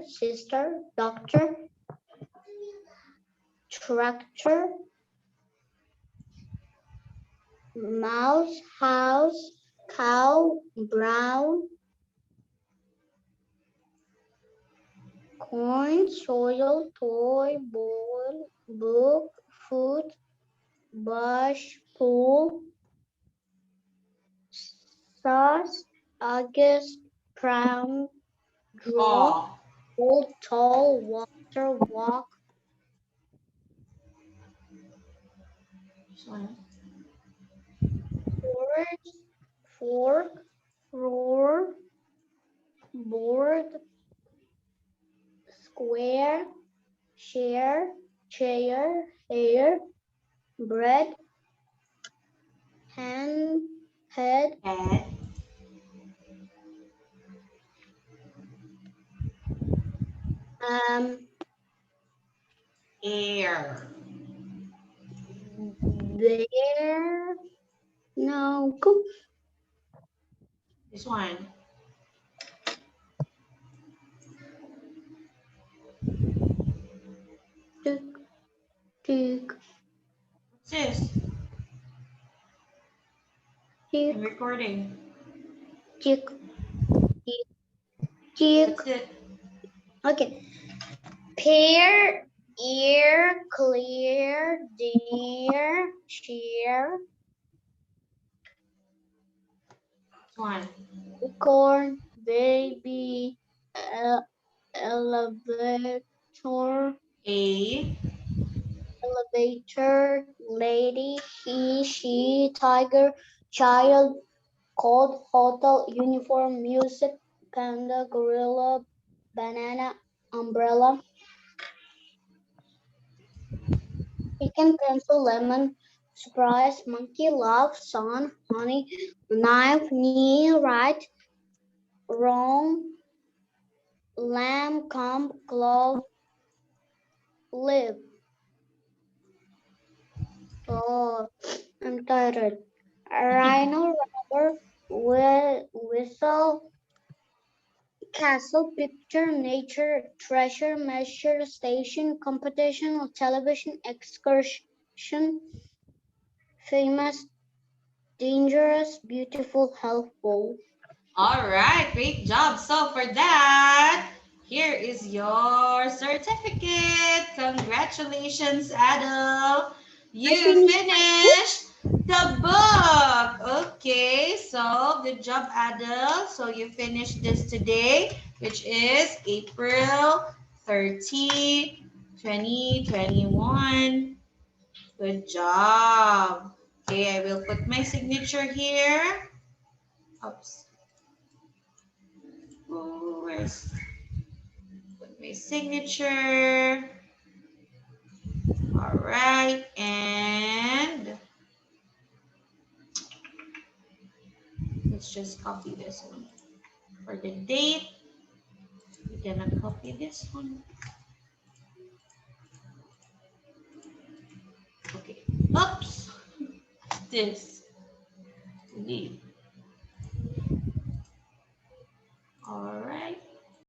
sister, doctor, tractor, mouse, house, cow, brown, coin, soil, toy, ball, book, food, bush, pool, sauce, August, crown, draw, Oh. old, tall, water, walk, horse, fork, roar, board, square, share, chair, hair, bread, hand, head, Head. Air. there, no, go, This one. tick, tick, What's this? tick, I'm recording. tick, tick, tick. What's it? Okay. Pear, ear, clear, deer, cheer, This one. corn, baby, elevator, A. elevator, lady, he, she, tiger, child, cold, hotel, uniform, music, panda, gorilla, banana, umbrella, chicken, pencil, lemon, surprise, monkey, love, sun, honey, knife, knee, right, wrong, lamb, comb, glove, live. Oh, I'm tired. Rhino, rubber, whistle, castle, picture, nature, treasure, measure, station, competition, television, excursion, famous, dangerous, beautiful, helpful. All right, great job. So for that, here is your certificate. Congratulations, Adil. I You finished my book. finished the book. Okay, so good job, Adil. So you finished this today, which is April 30, 2021. Good job. Okay, I will put my signature here. Oops. Oh, where's put my signature? All right, and let's just copy this one. For the date, we're gonna copy this one. Okay. Oops. This. Delete.